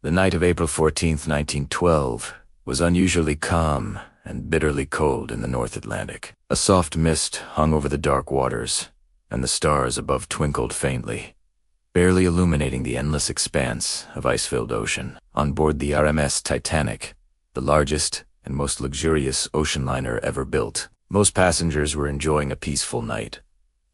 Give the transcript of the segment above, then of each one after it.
The night of April 14th, 1912, was unusually calm and bitterly cold in the North Atlantic. A soft mist hung over the dark waters, and the stars above twinkled faintly, barely illuminating the endless expanse of ice-filled ocean. On board the RMS Titanic, the largest and most luxurious ocean liner ever built, most passengers were enjoying a peaceful night,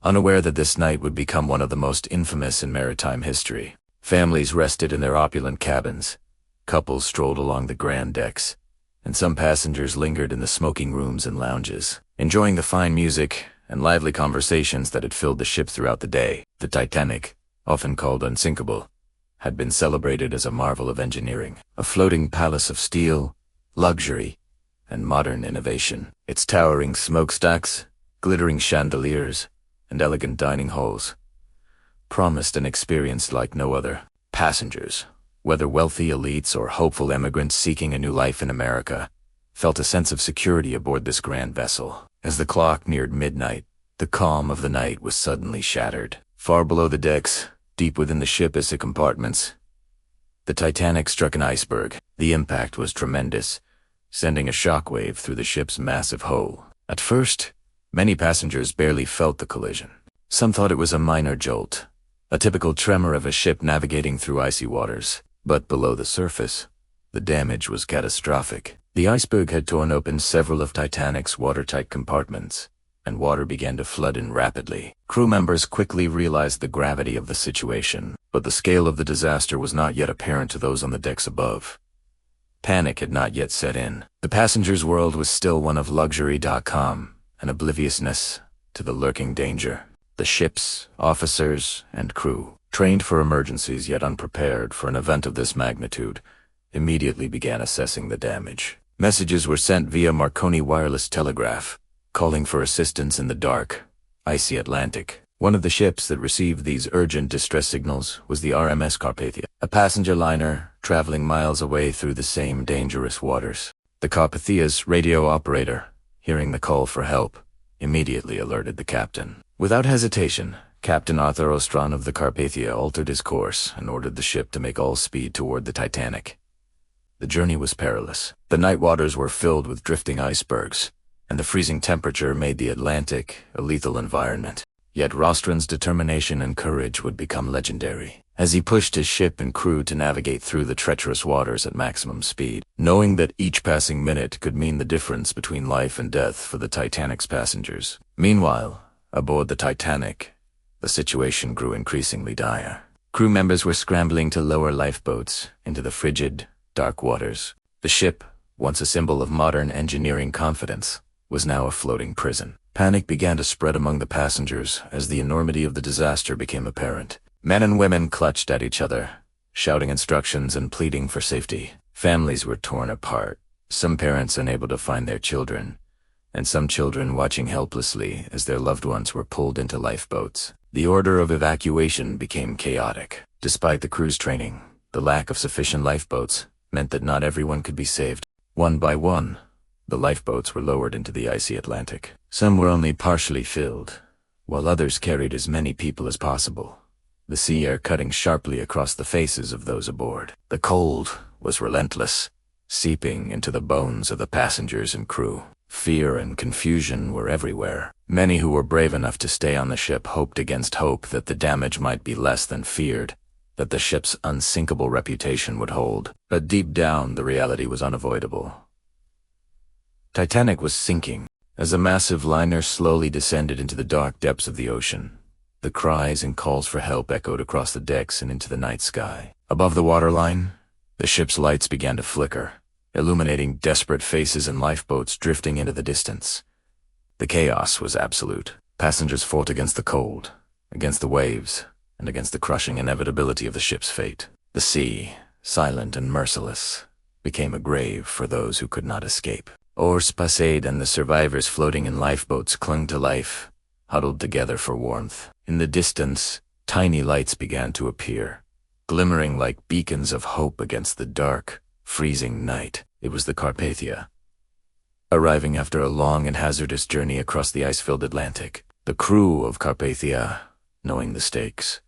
unaware that this night would become one of the most infamous in maritime history. Families rested in their opulent cabins, couples strolled along the grand decks, and some passengers lingered in the smoking rooms and lounges, enjoying the fine music and lively conversations that had filled the ship throughout the day. The Titanic, often called unsinkable, had been celebrated as a marvel of engineering, a floating palace of steel, luxury, and modern innovation. Its towering smokestacks, glittering chandeliers, and elegant dining halls promised an experience like no other. Passengers, whether wealthy elites or hopeful immigrants seeking a new life in America, felt a sense of security aboard this grand vessel. As the clock neared midnight, the calm of the night was suddenly shattered. Far below the decks, deep within the ship as the compartments, the Titanic struck an iceberg. The impact was tremendous, sending a shockwave through the ship's massive hull. At first, many passengers barely felt the collision. Some thought it was a minor jolt, a typical tremor of a ship navigating through icy waters. But below the surface, the damage was catastrophic. The iceberg had torn open several of Titanic's watertight compartments, and water began to flood in rapidly. Crew members quickly realized the gravity of the situation, but the scale of the disaster was not yet apparent to those on the decks above. Panic had not yet set in. The passengers' world was still one of luxury.com and obliviousness to the lurking danger. The ship's officers and crew, trained for emergencies yet unprepared for an event of this magnitude, immediately began assessing the damage. Messages were sent via Marconi wireless telegraph, calling for assistance in the dark, icy Atlantic. One of the ships that received these urgent distress signals was the RMS Carpathia, a passenger liner traveling miles away through the same dangerous waters. The Carpathia's radio operator, hearing the call for help, immediately alerted the captain. Without hesitation, Captain Arthur Ostron of the Carpathia altered his course and ordered the ship to make all speed toward the Titanic. The journey was perilous. The night waters were filled with drifting icebergs, and the freezing temperature made the Atlantic a lethal environment. Yet Rostron's determination and courage would become legendary, as he pushed his ship and crew to navigate through the treacherous waters at maximum speed, knowing that each passing minute could mean the difference between life and death for the Titanic's passengers. Meanwhile, aboard the Titanic, the situation grew increasingly dire. Crew members were scrambling to lower lifeboats into the frigid, dark waters. The ship, once a symbol of modern engineering confidence, was now a floating prison. Panic began to spread among the passengers as the enormity of the disaster became apparent. Men and women clutched at each other, shouting instructions and pleading for safety. Families were torn apart, some parents unable to find their children, and some children watching helplessly as their loved ones were pulled into lifeboats. The order of evacuation became chaotic. Despite the crew's training, the lack of sufficient lifeboats meant that not everyone could be saved. One by one, the lifeboats were lowered into the icy Atlantic. Some were only partially filled, while others carried as many people as possible, the sea air cutting sharply across the faces of those aboard. The cold was relentless, seeping into the bones of the passengers and crew. Fear and confusion were everywhere. Many who were brave enough to stay on the ship hoped against hope that the damage might be less than feared, that the ship's unsinkable reputation would hold. But deep down, the reality was unavoidable. Titanic was sinking. As the massive liner slowly descended into the dark depths of the ocean, the cries and calls for help echoed across the decks and into the night sky. Above the waterline, the ship's lights began to flicker, illuminating desperate faces and lifeboats drifting into the distance. The chaos was absolute. Passengers fought against the cold, against the waves, and against the crushing inevitability of the ship's fate. The sea, silent and merciless, became a grave for those who could not escape. Oars passed and the survivors floating in lifeboats clung to life, huddled together for warmth. In the distance, tiny lights began to appear, glimmering like beacons of hope against the dark, freezing night. It was the Carpathia, arriving after a long and hazardous journey across the ice-filled Atlantic. The crew of Carpathia, knowing the stakes,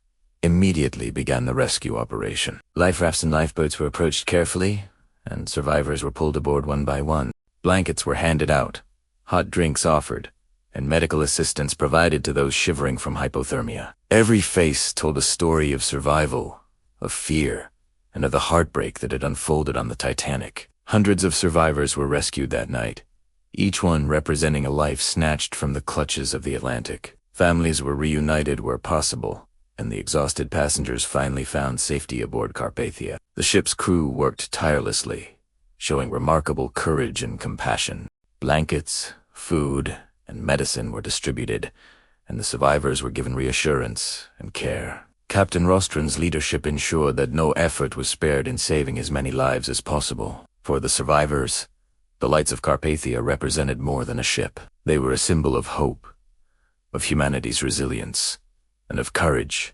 immediately began the rescue operation. Life rafts and lifeboats were approached carefully, and survivors were pulled aboard one by one. Blankets were handed out, hot drinks offered, and medical assistance provided to those shivering from hypothermia. Every face told a story of survival, of fear, and of the heartbreak that had unfolded on the Titanic. Hundreds of survivors were rescued that night, each one representing a life snatched from the clutches of the Atlantic. Families were reunited where possible, and the exhausted passengers finally found safety aboard Carpathia. The ship's crew worked tirelessly, showing remarkable courage and compassion. Blankets, food, and medicine were distributed, and the survivors were given reassurance and care. Captain Rostron's leadership ensured that no effort was spared in saving as many lives as possible. For the survivors, the lights of Carpathia represented more than a ship. They were a symbol of hope, of humanity's resilience, and of courage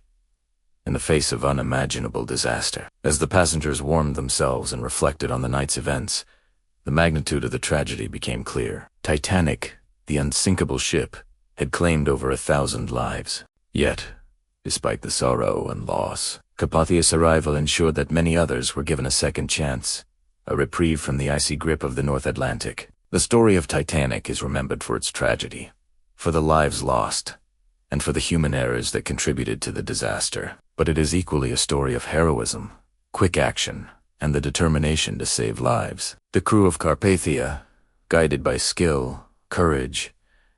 in the face of unimaginable disaster. As the passengers warmed themselves and reflected on the night's events, the magnitude of the tragedy became clear. Titanic, the unsinkable ship, had claimed over 1,000 lives. Yet, despite the sorrow and loss, Carpathia's arrival ensured that many others were given a second chance, a reprieve from the icy grip of the North Atlantic. The story of Titanic is remembered for its tragedy, for the lives lost, and for the human errors that contributed to the disaster. But it is equally a story of heroism, quick action, and the determination to save lives. The crew of Carpathia, guided by skill, courage,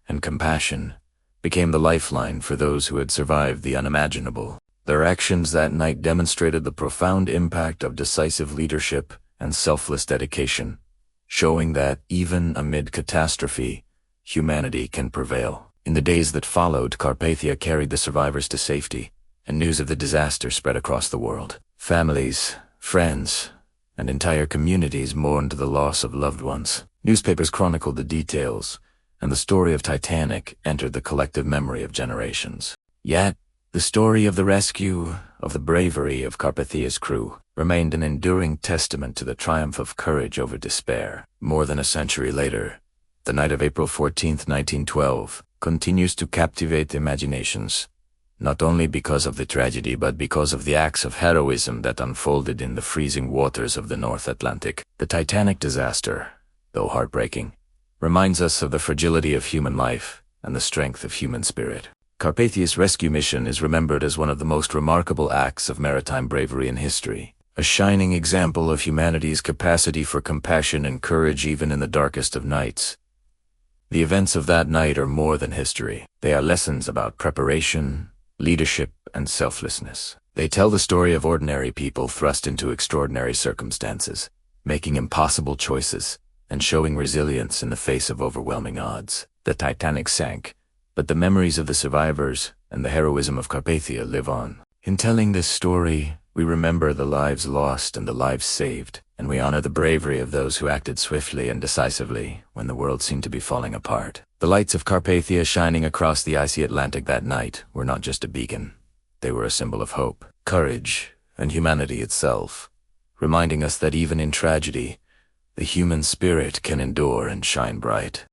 and compassion, became the lifeline for those who had survived the unimaginable. Their actions that night demonstrated the profound impact of decisive leadership and selfless dedication, showing that even amid catastrophe, humanity can prevail. In the days that followed, Carpathia carried the survivors to safety, and news of the disaster spread across the world. Families, friends, and entire communities mourned the loss of loved ones. Newspapers chronicled the details, and the story of Titanic entered the collective memory of generations. Yet, the story of the rescue, of the bravery of Carpathia's crew, remained an enduring testament to the triumph of courage over despair. More than a century later, the night of April 14, 1912, continues to captivate imaginations, not only because of the tragedy but because of the acts of heroism that unfolded in the freezing waters of the North Atlantic. The Titanic disaster, though heartbreaking, reminds us of the fragility of human life and the strength of human spirit. Carpathia's rescue mission is remembered as one of the most remarkable acts of maritime bravery in history, a shining example of humanity's capacity for compassion and courage even in the darkest of nights. The events of that night are more than history. They are lessons about preparation, leadership, and selflessness. They tell the story of ordinary people thrust into extraordinary circumstances, making impossible choices, and showing resilience in the face of overwhelming odds. The Titanic sank, but the memories of the survivors and the heroism of Carpathia live on. In telling this story, we remember the lives lost and the lives saved, and we honor the bravery of those who acted swiftly and decisively when the world seemed to be falling apart. The lights of Carpathia shining across the icy Atlantic that night were not just a beacon. They were a symbol of hope, courage, and humanity itself, reminding us that even in tragedy, the human spirit can endure and shine bright.